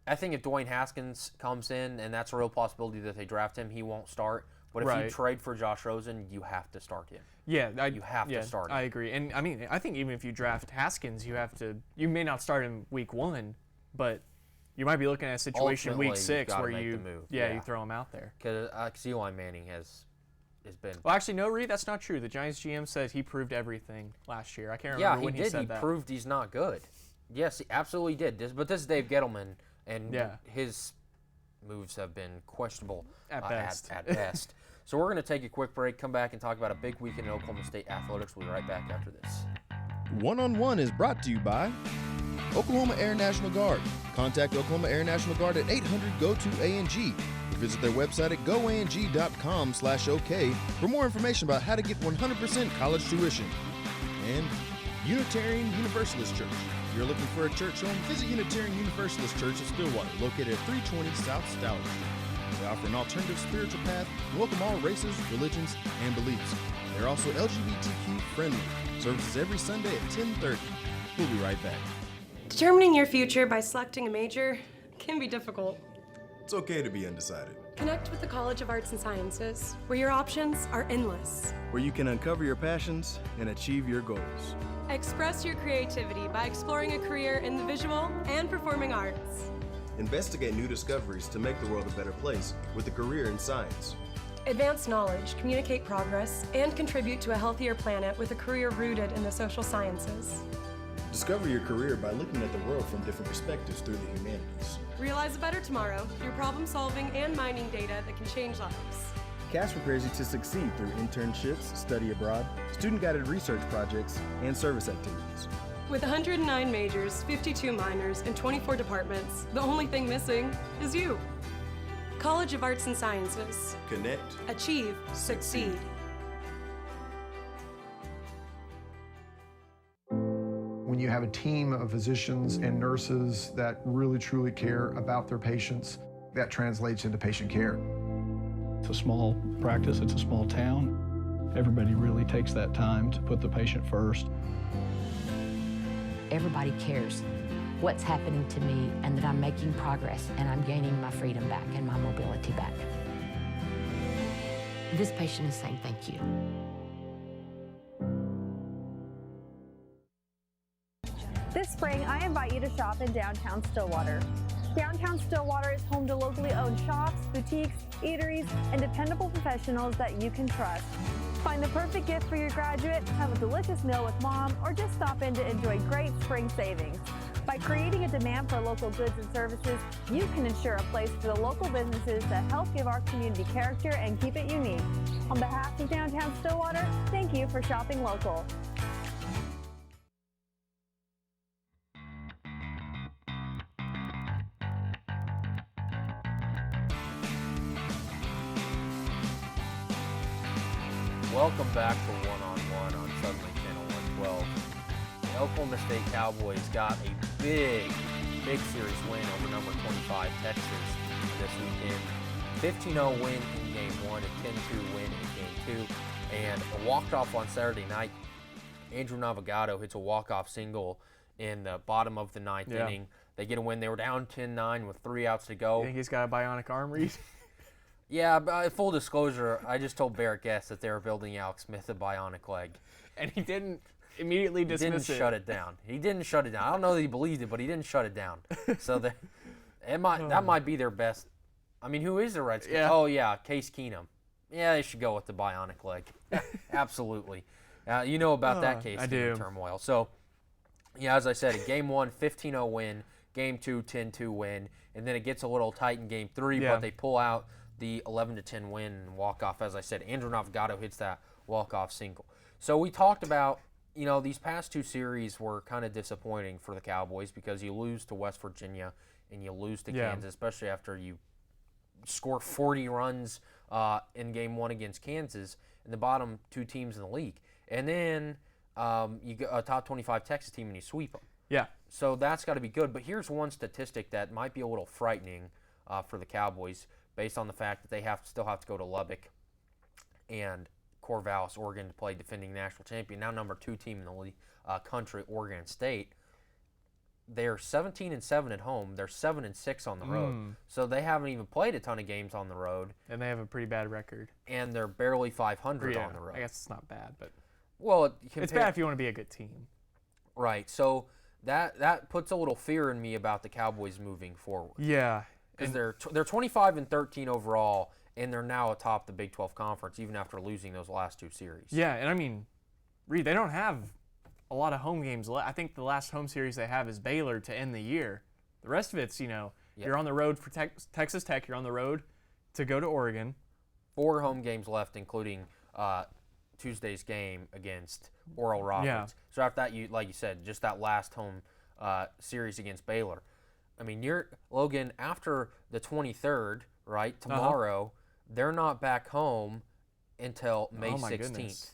I think if Dwayne Haskins comes in, and that's a real possibility that they draft him, he won't start. But if you trade for Josh Rosen, you have to start him. Yeah, you have to start him. I agree. And I mean, I think even if you draft Haskins, you may not start him week 1, but you might be looking at a situation Ultimately, week 6 where you throw him out there. Because Eli Manning has been. Well, actually, no, Reed, that's not true. The Giants GM said he proved everything last year. I can't remember when he said that. He proved he's not good. Yes, he absolutely did. But this is Dave Gettleman, and his moves have been questionable at best. At best. So we're going to take a quick break, come back, and talk about a big weekend in Oklahoma State athletics. We'll be right back after this. One-on-One is brought to you by Oklahoma Air National Guard. Contact Oklahoma Air National Guard at 800-GO-TO-ANG or visit their website at goang.com/OK for more information about how to get 100% college tuition. And Unitarian Universalist Church. If you're looking for a church home, visit Unitarian Universalist Church in Stillwater, located at 320 South Stallard. They offer an alternative spiritual path and welcome all races, religions, and beliefs. They're also LGBTQ friendly. Services every Sunday at 10:30. We'll be right back. Determining your future by selecting a major can be difficult. It's okay to be undecided. Connect with the College of Arts and Sciences, where your options are endless. Where you can uncover your passions and achieve your goals. Express your creativity by exploring a career in the visual and performing arts. Investigate new discoveries to make the world a better place with a career in science. Advance knowledge, communicate progress, and contribute to a healthier planet with a career rooted in the social sciences. Discover your career by looking at the world from different perspectives through the humanities. Realize a better tomorrow through problem solving and mining data that can change lives. CAST prepares you to succeed through internships, study abroad, student-guided research projects, and service activities. With 109 majors, 52 minors, and 24 departments, the only thing missing is you. College of Arts and Sciences. Connect. Achieve. Succeed. when you have a team of physicians and nurses that really truly care about their patients, that translates into patient care. It's a small practice, it's a small town. Everybody really takes that time to put the patient first. Everybody cares what's happening to me and that I'm making progress and I'm gaining my freedom back and my mobility back. This patient is saying thank you. This spring, I invite you to shop in downtown Stillwater. Downtown Stillwater is home to locally owned shops, boutiques, eateries, and dependable professionals that you can trust. Find the perfect gift for your graduate, have a delicious meal with mom, or just stop in to enjoy great spring savings. By creating a demand for local goods and services, you can ensure a place for the local businesses that help give our community character and keep it unique. On behalf of Downtown Stillwater, thank you for shopping local. Welcome back to One-on-One on Suddenly Channel 112. The Oklahoma State Cowboys got a big series win over number 25 Texas this weekend. 15-0 win in Game 1, a 10-2 win in Game 2, and a walk-off on Saturday night. Andrew Navigado hits a walk-off single in the bottom of the ninth inning. They get a win. They were down 10-9 with 3 outs to go. You think he's got a bionic arm, Reed? Yeah, but full disclosure, I just told Barrett Guest that they were building Alex Smith a bionic leg. And he didn't immediately dismiss it. He didn't shut it down. He didn't shut it down. I don't know that he believed it, but he didn't shut it down. So that might be their best. I mean, who is the Redskins? Yeah. Oh, yeah, Case Keenum. Yeah, they should go with the bionic leg. Absolutely. You know about that Case Keenum turmoil. So, yeah, as I said, in Game 1, 15-0 win. Game 2, 10-2 win. And then it gets a little tight in Game 3, but they pull out the 11-10 win and walk-off. As I said, Andrew Navigado hits that walk-off single. So we talked about, these past 2 series were kind of disappointing for the Cowboys because you lose to West Virginia and you lose to Kansas, especially after you score 40 runs in Game 1 against Kansas and the bottom 2 teams in the league. And then you get a top 25 Texas team and you sweep them. Yeah. So that's got to be good. But here's one statistic that might be a little frightening for the Cowboys, based on the fact that they still have to go to Lubbock and Corvallis, Oregon, to play defending national champion, now number 2 team in the country, Oregon State. They're 17-7 at home. They're 7-6 on the road. So they haven't even played a ton of games on the road. And they have a pretty bad record. And they're barely 500 on the road. I guess it's not bad, but it's bad if you want to be a good team. Right. So that puts a little fear in me about the Cowboys moving forward. Yeah. Because they're 25-13 overall, and they're now atop the Big 12 Conference, even after losing those last 2 series. Yeah, and I mean, Reed, they don't have a lot of home games left. I think the last home series they have is Baylor to end the year. The rest of it's, you're on the road for Texas Tech. You're on the road to go to Oregon. 4 home games left, including Tuesday's game against Oral Roberts. Yeah. So after that, like you said, just that last home series against Baylor. I mean, Logan, after the 23rd, right, tomorrow, they're not back home until May 16th. Goodness.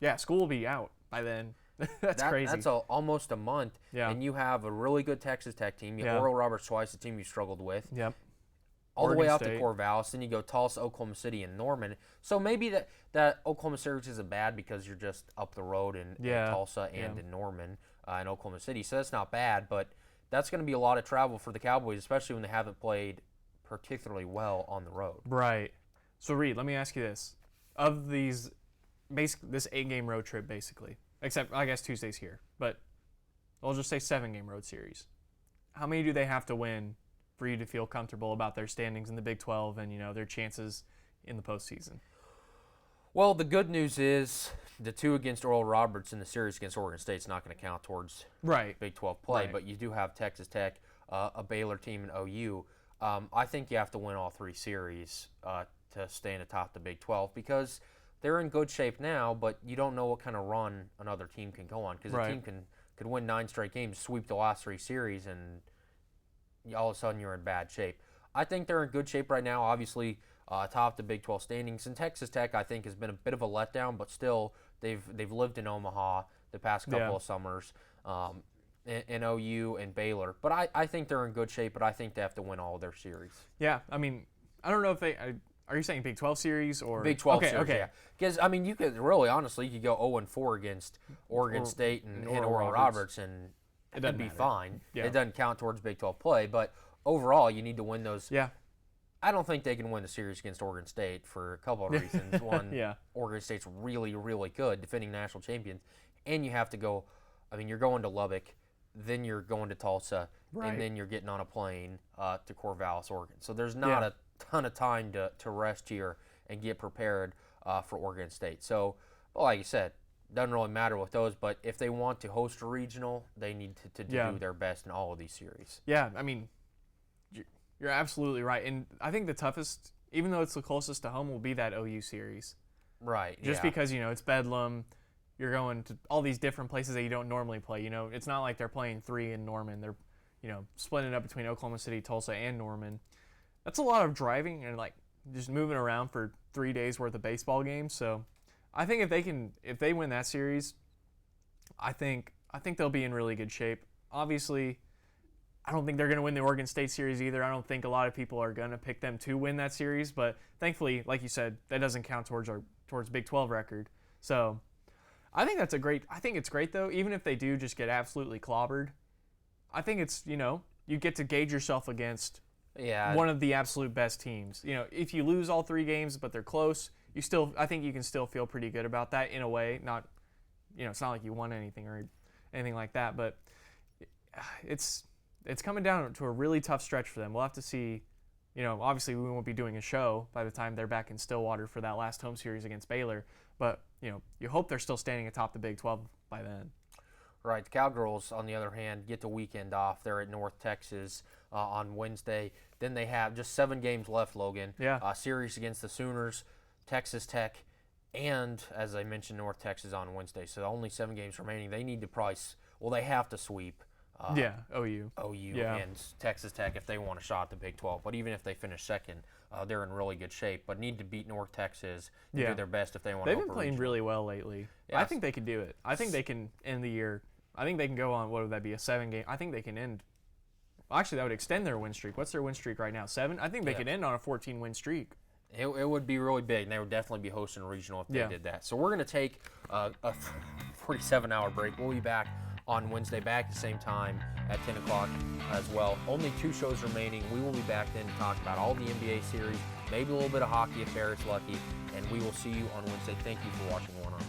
Yeah, school will be out by then. That's crazy. That's almost a month. Yeah. And you have a really good Texas Tech team. You have Oral Roberts twice, a team you struggled with. Yep. All the way out to Corvallis. Then you go Tulsa, Oklahoma City, and Norman. So maybe that Oklahoma series isn't bad because you're just up the road in Tulsa and in Norman and Oklahoma City. So that's not bad, but that's going to be a lot of travel for the Cowboys, especially when they haven't played particularly well on the road. Right. So, Reed, let me ask you this. Of this 8-game road trip, basically, except I guess Tuesday's here, but I'll just say 7-game road series. How many do they have to win for you to feel comfortable about their standings in the Big 12 and, their chances in the postseason? Well, the good news is the 2 against Oral Roberts in the series against Oregon State is not going to count towards Big 12 play, but you do have Texas Tech, a Baylor team, and OU. I think you have to win all 3 series to stay atop the Big 12 because they're in good shape now, but you don't know what kind of run another team can go on because a team could win 9 straight games, sweep the last 3 series, and all of a sudden you're in bad shape. I think they're in good shape right now, obviously atop the Big 12 standings. And Texas Tech, I think, has been a bit of a letdown, but still they've lived in Omaha the past couple of summers. in OU and Baylor. But I think they're in good shape, but I think they have to win all of their series. Yeah, I mean, I don't know if they are you saying Big 12 series or Big 12 series? Okay, because I mean, you could really honestly you could go 0-4 against Oregon State and Oral Roberts, and it'd be fine. Yeah. It doesn't count towards Big 12 play, but overall, you need to win those. Yeah. I don't think they can win the series against Oregon State for a couple of reasons. One, Oregon State's really, really good, defending national champions, and you have to go. I mean, you're going to Lubbock, then you're going to Tulsa, and then you're getting on a plane to Corvallis, Oregon. So there's not a ton of time to rest here and get prepared for Oregon State. So, well, like you said, doesn't really matter with those, but if they want to host a regional, they need to do their best in all of these series. Yeah, I mean, you're absolutely right. And I think the toughest, even though it's the closest to home, will be that OU series. Right. Just because, it's Bedlam. You're going to all these different places that you don't normally play. It's not like they're playing 3 in Norman. They're, splitting it up between Oklahoma City, Tulsa, and Norman. That's a lot of driving and, just moving around for 3 days worth of baseball games. So I think if they win that series, I think they'll be in really good shape. Obviously, I don't think they're going to win the Oregon State series either. I don't think a lot of people are going to pick them to win that series, but thankfully, like you said, that doesn't count towards Big 12 record. So I think it's great though, even if they do just get absolutely clobbered. I think it's, you get to gauge yourself against one of the absolute best teams. If you lose all 3 games but they're close, I think you can still feel pretty good about that in a way. Not, it's not like you won anything or anything like that, but it's coming down to a really tough stretch for them. We'll have to see. Obviously we won't be doing a show by the time they're back in Stillwater for that last home series against Baylor, but you hope they're still standing atop the Big 12 by then. Right. The Cowgirls, on the other hand, get the weekend off. They're at North Texas on Wednesday. Then they have just 7 games left, Logan. Yeah. Series against the Sooners, Texas Tech, and, as I mentioned, North Texas on Wednesday. So only 7 games remaining. They need to they have to sweep. OU and Texas Tech if they want a shot at the Big 12. But even if they finish second, they're in really good shape. But need to beat North Texas and do their best if they want to. They've been playing really well lately. Yes. I think they can do it. I think they can end the year. I think they can go on, what would that be, a 7-game? I think they can end. Actually, that would extend their win streak. What's their win streak right now? 7? I think they could end on a 14-win streak. It would be really big, and they would definitely be hosting a regional if they did that. So we're going to take a 47-hour break. We'll be back on Wednesday, back at the same time at 10 o'clock as well. Only 2 shows remaining. We will be back then to talk about all the NBA series, maybe a little bit of hockey if Barrett's lucky, and we will see you on Wednesday. Thank you for watching One on One.